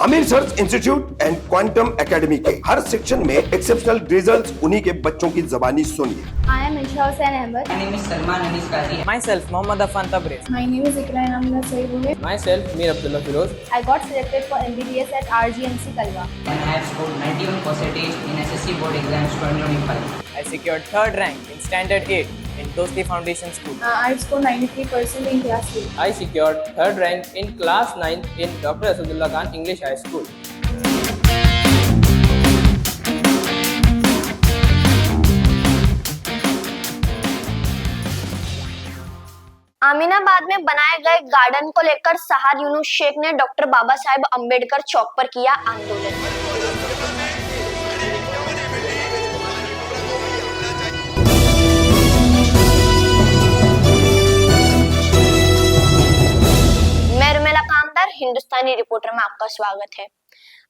Aamir search institute and quantum academy के हर section में exceptional results उन्हीं के बच्चों की जबानी सुनिए। I am Isha Hussain Ahmed. My name is Salman Anis Qazi. Myself, Mohammad Afan Tabriz. My name is Ikra Amina Sayyid. Myself, Mir Abdullah Firoz. I got selected for MBBS at RGMC Kalwa. And I have scored 91% in SSC board exams 2025. I secured third rank in Standard 8 in Dosti Foundation School. I scored 93% in class 8. I secured third rank in class 9 in Dr. Asadullah Khan English High School. Aminabad में बनाए गए garden को लेकर सहार यूनुस शेख ने doctor Baba Saheb Ambedkar चौक पर किया आंदोलन। मैं रुमेला कामदार, हिंदुस्तानी रिपोर्टर में आपका स्वागत है।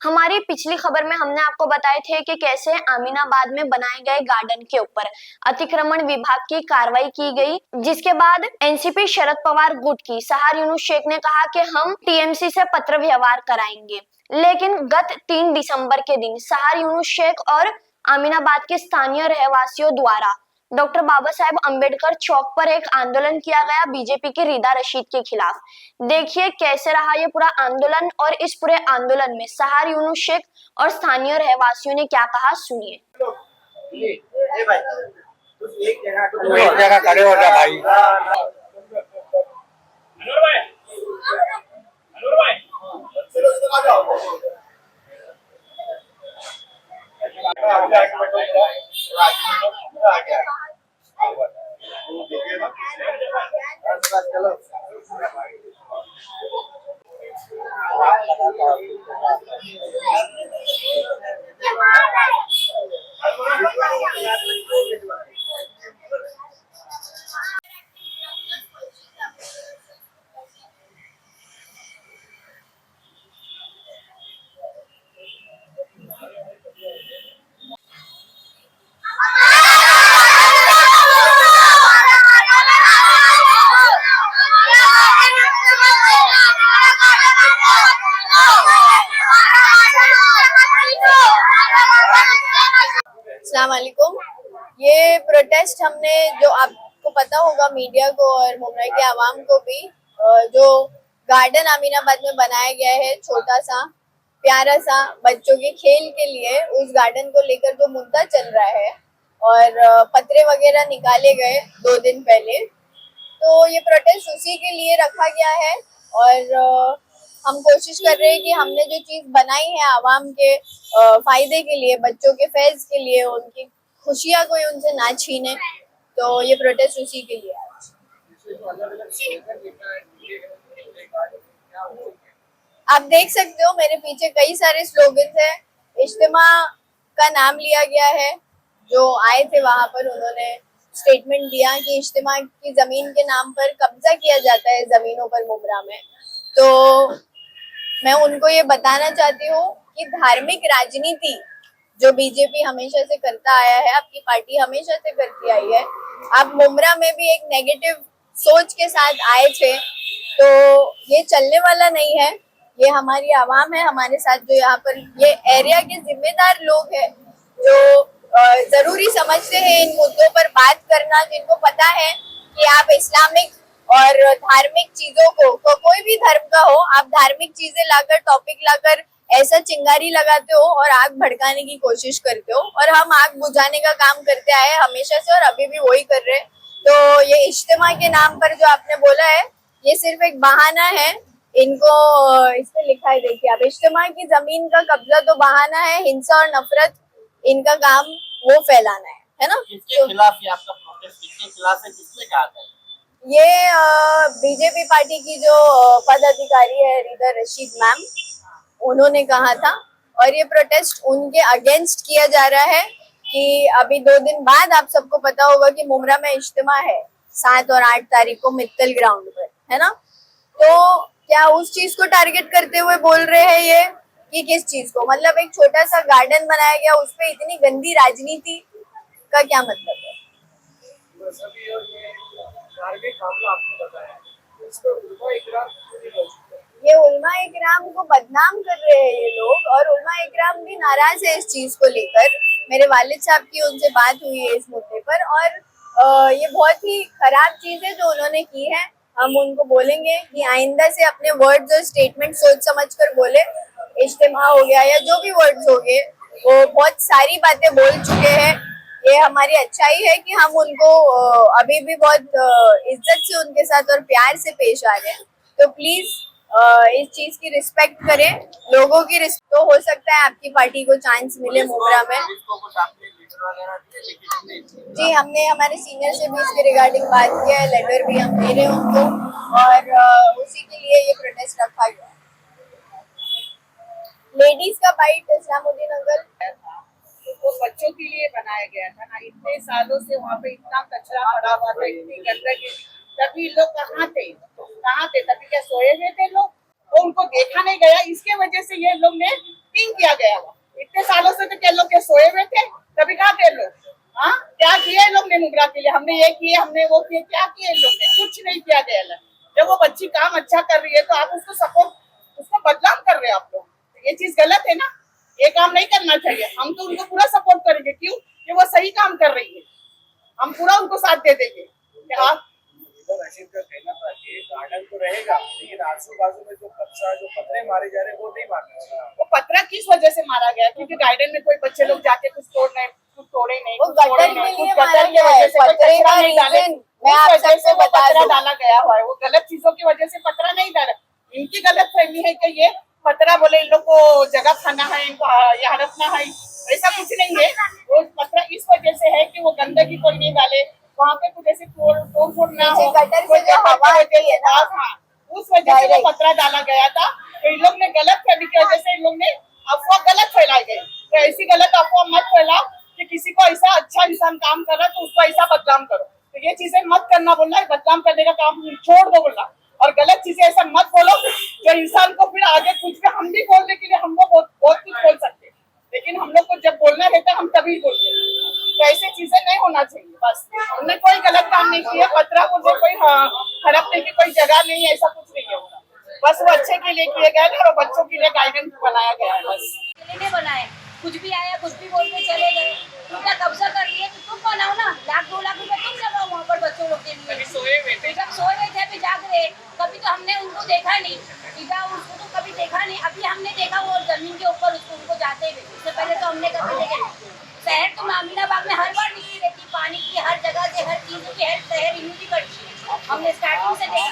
हमारी पिछली खबर में हमने आपको बताए थे कि कैसे अमीनाबाद में बनाए गए गार्डन के ऊपर अतिक्रमण विभाग की कार्रवाई की गई, जिसके बाद एनसीपी शरद पवार गुट की सहार यूनुस शेख ने कहा कि हम टीएमसी से पत्र व्यवहार कराएंगे। लेकिन गत 3 दिसंबर के दिन सहार यूनुस शेख और अमीनाबाद के स्थानीय रहवासियों द्वारा डॉक्टर बाबा साहेब अंबेडकर चौक पर एक आंदोलन किया गया बीजेपी की रिदा रशीद के खिलाफ। देखिए कैसे रहा ये पूरा आंदोलन, और इस पूरे आंदोलन में सहार यूनुस शेख और स्थानीय रहवासियों ने क्या कहा, सुनिए। एक जगह खड़े हो जा भाई। अस्सलामुअलैकुम। ये प्रोटेस्ट हमने, जो आपको पता होगा मीडिया को और मुंबई के आवाम को भी, जो गार्डन अमीनाबाद में बनाया गया है, छोटा सा प्यारा सा बच्चों के खेल के लिए, उस गार्डन को लेकर जो मुद्दा चल रहा है और पत्रे वगैरह निकाले गए 2 दिन पहले, तो ये प्रोटेस्ट उसी के लिए रखा गया है। और हम कोशिश कर रहे हैं कि हमने जो चीज़ बनाई है आवाम के फायदे के लिए, बच्चों के फैज़ के लिए, उनकी खुशियाँ कोई उनसे ना छीने, तो ये प्रोटेस्ट उसी के लिए है। आप देख सकते हो मेरे पीछे कई सारे स्लोगन्स हैं। इज्तिमा का नाम लिया गया है, जो आए थे वहाँ पर उन्होंने स्टेटमेंट दिया कि इज्तिमा की ज़मीन के नाम पर कब्जा किया जाता है ज़मीनों पर मुमरा में। तो मैं उनको ये बताना चाहती हूँ कि धार्मिक राजनीति जो बीजेपी हमेशा से करता आया है, आपकी पार्टी हमेशा से करती आई है, आप मुमरा में भी एक नेगेटिव सोच के साथ आए थे, तो ये चलने वाला नहीं है। ये हमारी आवाम है हमारे साथ, जो यहाँ पर ये एरिया के जिम्मेदार लोग हैं, जो जरूरी समझते हैं इन मुद्दों पर बात करना, जिनको पता है कि आप इस्लामिक और धार्मिक चीजों को कोई भी धर्म का हो, आप धार्मिक चीजें लाकर, टॉपिक लाकर ऐसा चिंगारी लगाते हो और आग भड़काने की कोशिश करते हो, और हम आग बुझाने का काम करते आए हमेशा से और अभी भी वही कर रहे हैं। तो ये इज्तिमा के नाम पर जो आपने बोला है, ये सिर्फ एक बहाना है। इनको इस पे लिखा है, देखिए आप, इज्तिमा की जमीन का कब्जा तो बहाना है, हिंसा और नफरत इनका काम वो फैलाना है ना। किसके खिलाफ ये आपका प्रोटेस्ट, किसके खिलाफ है, किसने कहा था? ये बीजेपी पार्टी की जो पदाधिकारी है रिदा रशीद मैम, उन्होंने कहा था, और ये प्रोटेस्ट उनके अगेंस्ट किया जा रहा है कि अभी 2 दिन बाद आप सबको पता होगा कि मुमरा में इज्तिमा है 7 और 8 तारीख को मित्तल ग्राउंड पर, है ना। तो क्या उस चीज को टारगेट करते हुए बोल रहे हैं ये, कि किस चीज को? मतलब एक छोटा सा गार्डन बनाया गया, उस पर इतनी गंदी राजनीति का क्या मतलब है? धार्मिक मामला आपने बताया, इस पर उल्टा इकरार क्यों नहीं कर सकते? ये उलमा इकराम को बदनाम कर रहे हैं ये लोग, और उलमा इकराम भी नाराज है इस चीज को लेकर। मेरे वालिद साहब की उनसे बात हुई है इस मुद्दे पर, और ये बहुत ही खराब चीज है जो उन्होंने की है। हम उनको बोलेंगे कि आइंदा से अपने वर्ड्स और स्टेटमेंट सोच समझ कर बोले। इज्तिमा हो गया या जो भी वर्ड्स हो गए, वो बहुत सारी बातें बोल चुके हैं। ये हमारी अच्छाई है कि हम उनको अभी भी बहुत इज्जत से उनके साथ और प्यार से पेश आ रहे हैं। तो प्लीज इस चीज की रिस्पेक्ट करें, लोगों की रिस्पेक्ट। तो हो सकता है आपकी पार्टी को चांस मिले मोगरा में। जी, हमने हमारे सीनियर से भी इसके रिगार्डिंग बात किया है, लेटर भी हम दे रहे हैं उनको, और उसी के लिए ये प्रोटेस्ट रखा गया है। लेडीज का बाइट इस्लामुद्दीन अंकल वो बच्चों के लिए बनाया गया था ना। इतने सालों से वहाँ पे इतना कचरा पड़ा हुआ था, इतनी गंदगी, तभी लोग कहाँ थे तभी क्या सोए हुए थे लोग? वो उनको देखा नहीं गया, इसके वजह से ये लोग ने पिंग किया गया हुआ। इतने सालों से तो क्या लोग क्या सोए हुए थे? तभी कहाँ थे लोग? हाँ, क्या किया लोग ने मुगरा के लिए? हमने ये किए, हमने वो किए, क्या किए लोग ने? कुछ नहीं किया गया। जब वो बच्ची काम अच्छा कर रही है तो आप उसको सपोर्ट, उसको बदनाम कर रहे हो आप लोग। ये चीज गलत है ना, ये काम नहीं करना चाहिए। हम तो उनको पूरा सपोर्ट करेंगे, क्यों? कि वो सही काम कर रही है, हम पूरा उनको साथ दे देंगे। क्या रशीद का कहना था कि गार्डन तो रहेगा, लेकिन आजू बाजू में जो कचरा, जो पत्थर मारे जा रहे हैं वो नहीं मारना। वो पत्थर किस वजह से मारा गया? क्योंकि गार्डन में कोई बच्चे लोग जाके कुछ तोड़े नहीं, वो गटर के लिए मारा की गया है। वजह से कोई पत्थर का कचरा नहीं डाले, रीजन मैं आप उस वजह से सबसे वो बता पत्थर दूं। डाला गया हुआ है। वो गलत चीजों की वजह से पत्थर नहीं डाला। इनकी गलत फहमी है कि ये पत्थर बोले इन लोग को जगह खाना है, इनको ये हड़पना है, ऐसा कुछ नहीं है। वो पत्थर इस वजह से है कि वो गंदगी को नहीं डाले, वहाँ पे कुछ ऐसे तोड़ फोड़ ना हो, गटर से जो हवा आती है ना, हाँ, उस वजह से वो पत्थर डाला गया था। तो इन लोग ने गलत फहमी की वजह से इन लोग ने अफवाह गलत फैलाई गई। तो ऐसी गलत अफवाह मत फैलाओ कि किसी को ऐसा अच्छा इंसान काम कर रहा है तो उसको ऐसा बदनाम करो। तो ये चीजें मत करना बोलना है, बदनाम करने का काम छोड़ दो बोलना, और गलत चीजें ऐसा मत बोलो जो इंसान को फिर आगे कुछ भी। हम भी बोलने के लिए हमको बहुत कुछ बोल सकते हैं, लेकिन हम लोग को जब बोलना रहता है हम तभी बोलते हैं। तो ऐसी चीजें नहीं होना चाहिए। बस हमने कोई गलत काम नहीं किया, पत्थर को कोई हड़पने की कोई जगह नहीं है, ऐसा कुछ नहीं है। बस वो अच्छे के लिए किए गए और बच्चों के लिए गाइडेंस बनाया गया है। बस ने बनाए, कुछ भी आया कुछ भी बोल के चले गए, उनका कब्जा कर लिए तो तुम बनाओ ना, 1-2 लाख रुपए तुम लगाओ वहाँ पर बच्चों लोग के लिए। सोए हुए थे, जब सोए हुए थे अभी जाग रहे, कभी तो हमने उनको देखा नहीं, उसको तो कभी देखा नहीं। अभी हमने देखा वो जमीन के ऊपर उनको जाते हुए, इससे पहले तो हमने कभी देखे नहीं। शहर तो अमीनाबाद में हर बार निकली रहती, पानी की हर जगह से हर चीज की हेल्प शहर इन्हीं करती है। हमने स्टार्टिंग से देखा,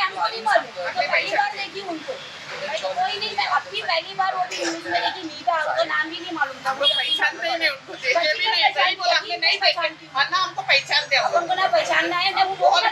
हमको नहीं मालूम, तो पहली बार देखी उनको। कोई नहीं, मैं अपनी पहली बार वो भी न्यूज में देखी, नीता, उनका नाम भी नहीं मालूम था। पहचानते ही नहीं उनको, देखे भी नहीं, हमने नहीं देखे, वरना हमको पहचानते हैं। उनको ना पहचानना है ना, वो बहुत